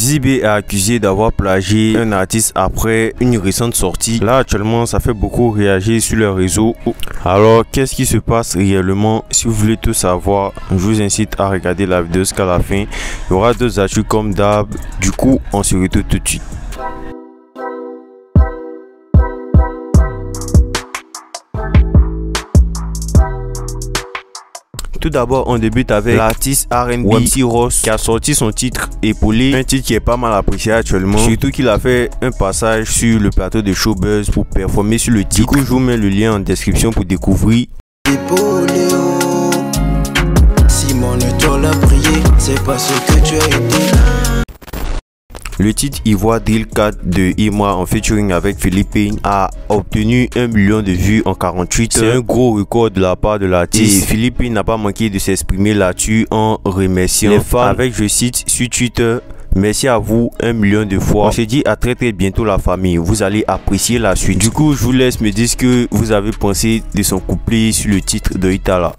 Dizzy B est accusé d'avoir plagié un artiste après une récente sortie. Là actuellement ça fait beaucoup réagir sur les réseaux. Alors qu'est-ce qui se passe réellement? Si vous voulez tout savoir, je vous incite à regarder la vidéo jusqu'à la fin. Il y aura deux actus comme d'hab. Du coup on se retrouve tout de suite. Tout d'abord, on débute avec l'artiste R&B MC Ross qui a sorti son titre Épaulé, un titre qui est pas mal apprécié actuellement, surtout qu'il a fait un passage sur le plateau de Showbuzz pour performer sur le titre. Du coup, je vous mets le lien en description pour découvrir. Épaulé, oh. Si mon étoile a brillé, c'est parce que tu as été là. Le titre Ivoire Drill 4 de Imra en featuring avec Philippine a obtenu 1 million de vues en 48 heures. C'est un gros record de la part de l'artiste. Et Philippine n'a pas manqué de s'exprimer là-dessus en remerciant les fans avec, je cite, sur Twitter: merci à vous 1 million de fois. On se dit à très bientôt la famille. Vous allez apprécier la suite. Du coup, je vous laisse me dire ce que vous avez pensé de son couplet sur le titre de Itala.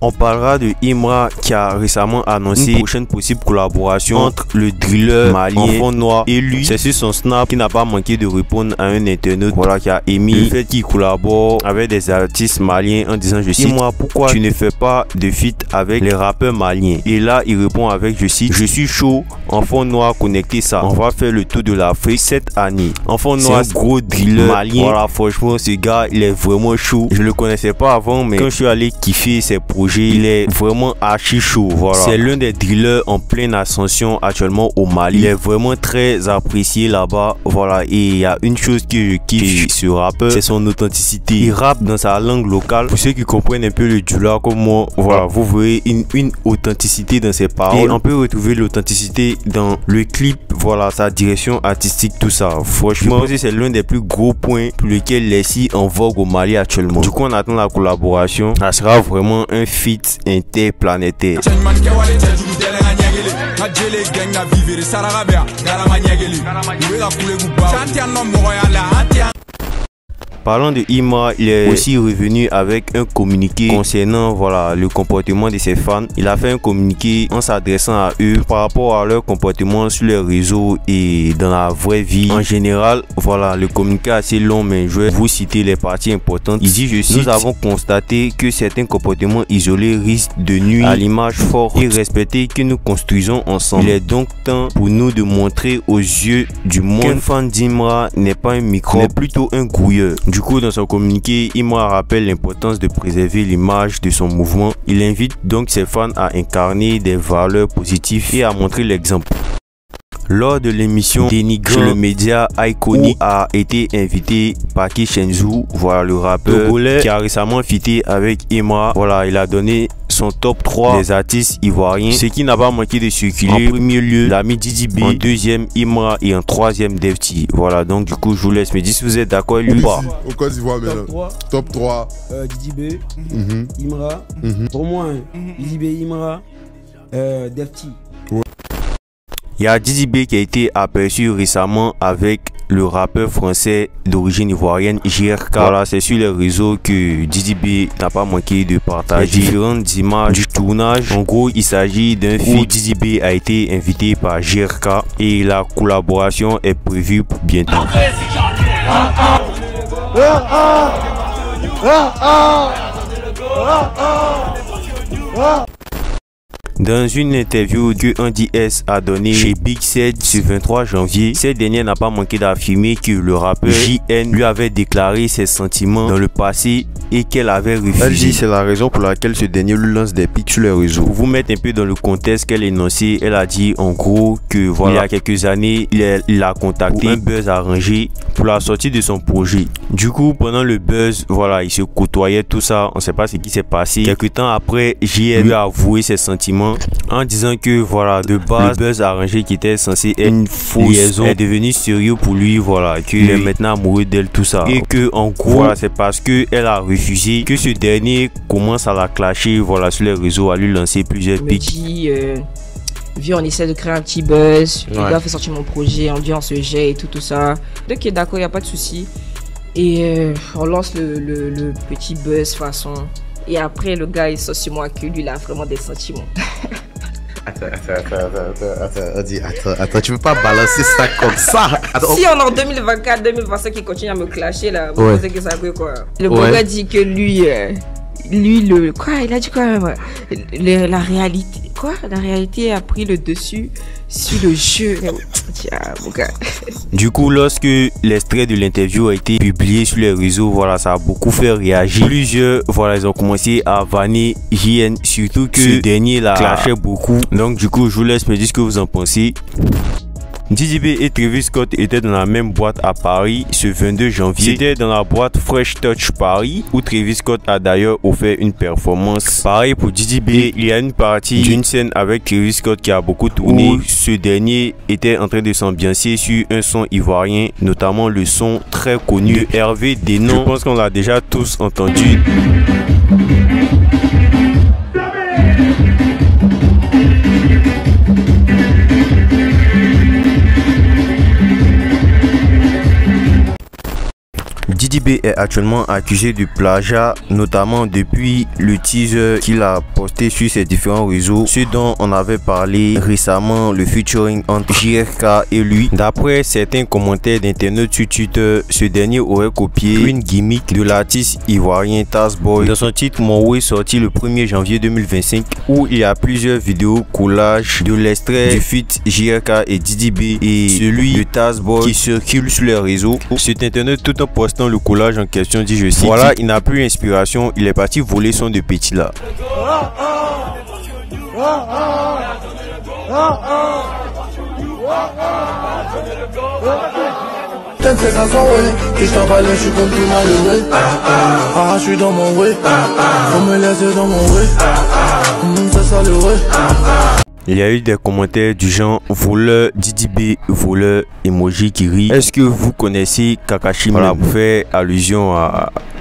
On parlera de Imra qui a récemment annoncé une prochaine possible collaboration entre le driller malien Enfant Noir et lui. C'est sur son snap qui n'a pas manqué de répondre à un internaute, voilà, qui a émis le fait qu'il collabore avec des artistes maliens en disant, je cite, Imra, pourquoi tu ne fais pas de feat avec les rappeurs maliens? Et là il répond avec, je cite, je suis chaud, Enfant Noir, connectez ça, on va faire le tour de l'Afrique cette année. Enfant Noir, c'est un gros driller malien. Voilà, franchement ce gars il est vraiment chaud. Je le connaissais pas avant, mais quand je suis allé kiffer ses projets, il est vraiment archi chaud. Voilà, c'est l'un des drillers en pleine ascension actuellement au Mali. Il est vraiment très apprécié là-bas. Voilà, et il y a une chose que je kiffe ce rappeur, c'est son authenticité. Il rappe dans sa langue locale. Pour ceux qui comprennent un peu le djoula comme moi, voilà, vous voyez une authenticité dans ses paroles. Et on peut retrouver l'authenticité dans le clip, voilà, sa direction artistique, tout ça. Franchement, c'est l'un des plus gros points pour lequel les si en vogue au Mali actuellement. Du coup, on attend la collaboration. Ça sera vraiment un feat interplanétaire. Parlant de Imra, il est aussi revenu avec un communiqué concernant, voilà, le comportement de ses fans. Il a fait un communiqué en s'adressant à eux par rapport à leur comportement sur les réseaux et dans la vraie vie en général. Voilà, le communiqué est assez long, mais je vais vous citer les parties importantes. Il dit, je cite, nous avons constaté que certains comportements isolés risquent de nuire à l'image forte et respectée que nous construisons ensemble. Il est donc temps pour nous de montrer aux yeux du monde qu'un fan d'Imra n'est pas un microbe, mais plutôt un grouilleur. Du coup, dans son communiqué, Imra rappelle l'importance de préserver l'image de son mouvement. Il invite donc ses fans à incarner des valeurs positives et à montrer l'exemple. Lors de l'émission Dénigrant, le média iconique a été invité Paki Shenzu, voilà, le rappeur togolais qui a récemment featé avec Imra. Voilà, il a donné son top 3 des artistes ivoiriens, ce qui n'a pas manqué de circuler. En premier lieu, l'ami Dizzy B, en deuxième Imra et en troisième Defty. Voilà, donc du coup je vous laisse me dire si vous êtes d'accord ou pas. Au Côte d'Ivoire maintenant. Top 3. Dizzy B, Imra. Pour moi, Dizzy B, Imra, Defty. Il y a Dizzy B qui a été aperçu récemment avec le rappeur français d'origine ivoirienne JRK. Voilà, c'est sur les réseaux que Dizzy B n'a pas manqué de partager différentes images du tournage. En gros, il s'agit d'un film où Dizzy B a été invité par JRK et la collaboration est prévue pour bientôt. Dans une interview que Andy S a donnée chez Big Said ce 23 janvier, cette dernière n'a pas manqué d'affirmer que le rappeur JN lui avait déclaré ses sentiments dans le passé et qu'elle avait refusé. Elle dit c'est la raison pour laquelle ce dernier lui lance des pics sur les réseaux. Pour vous mettre un peu dans le contexte qu'elle énonçait, elle a dit en gros que voilà, il y a quelques années, il l'a contacté pour un buzz arrangé pour la sortie de son projet. Du coup, pendant le buzz, voilà, ils se côtoyaient, tout ça, on ne sait pas ce qui s'est passé. Quelques temps après, JN lui a avoué ses sentiments en disant que voilà, de base, le buzz arrangé qui était censé être une fausse liaison est devenu sérieux pour lui, voilà, qu'il est maintenant amoureux d'elle, tout ça, et que en gros, voilà, c'est parce que elle a refusé que ce dernier commence à la clasher, voilà, sur les réseaux, à lui lancer plusieurs pics. Viens, on essaie de créer un petit buzz, je dois faire sortir mon projet, on dit on se jette et tout ça. Ok, d'accord, il n'y a pas de souci. Et on lance le petit buzz façon. Et après, le gars, il sort sur moi que lui, il a vraiment des sentiments. Attends, tu peux pas balancer ça comme ça. Attends, si on est en 2024, 2025 qui continue à me clasher là, vous pensez que ça fait quoi? Le gars dit que lui, quoi, il a dit quoi même? La réalité, quoi? La réalité a pris le dessus sur le jeu. Tiens, mon gars. Du coup, lorsque l'extrait de l'interview a été publié sur les réseaux, voilà, ça a beaucoup fait réagir. Plusieurs, voilà, ils ont commencé à vanner JN, surtout que ce dernier là clashait beaucoup. Donc, du coup, je vous laisse me dire ce que vous en pensez. Diddy B et Travis Scott étaient dans la même boîte à Paris ce 22 janvier. C'était dans la boîte Fresh Touch Paris où Travis Scott a d'ailleurs offert une performance. Pareil pour Diddy B, il y a une partie d'une scène avec Travis Scott qui a beaucoup tourné. Où ce dernier était en train de s'ambiancer sur un son ivoirien, notamment le son très connu de Hervé Denon. Je pense qu'on l'a déjà tous entendu. Diddy B est actuellement accusé de plagiat, notamment depuis le teaser qu'il a posté sur ses différents réseaux, ce dont on avait parlé récemment, le featuring entre JRK et lui. D'après certains commentaires d'internet sur Twitter, ce dernier aurait copié une gimmick de l'artiste ivoirien Tazboy dans son titre Mon Way sorti le 1er janvier 2025, où il y a plusieurs vidéos collages de l'extrait du feat JRK et Diddy B et celui de Tazboy qui circule sur les réseaux. Sur internet, tout en postant le collage en question dit, je cite, voilà, il n'a plus inspiration, il est parti voler son de petit là. Je t'en parlais, je suis comme tout malheureux. Je suis dans mon way. Faut me laisser dans mon way. C'est ça le way. Il y a eu des commentaires du genre voleur Diddy B, voleur emoji qui rit. Est-ce que vous connaissez Kakashi? Voilà, pour faire allusion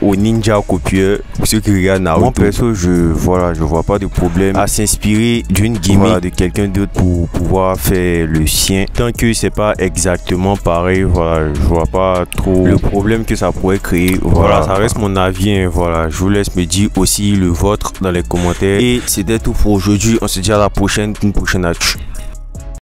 au ninja copieur. Pour ceux qui regardent Naruto. Moi perso, je vois pas de problème à s'inspirer d'une gimmick de quelqu'un d'autre pour pouvoir faire le sien. Tant que c'est pas exactement pareil, voilà, je vois pas trop le problème que ça pourrait créer. Voilà, ça reste mon avis. Hein, voilà, je vous laisse me dire aussi le vôtre dans les commentaires. Et c'était tout pour aujourd'hui. On se dit à la prochaine actu.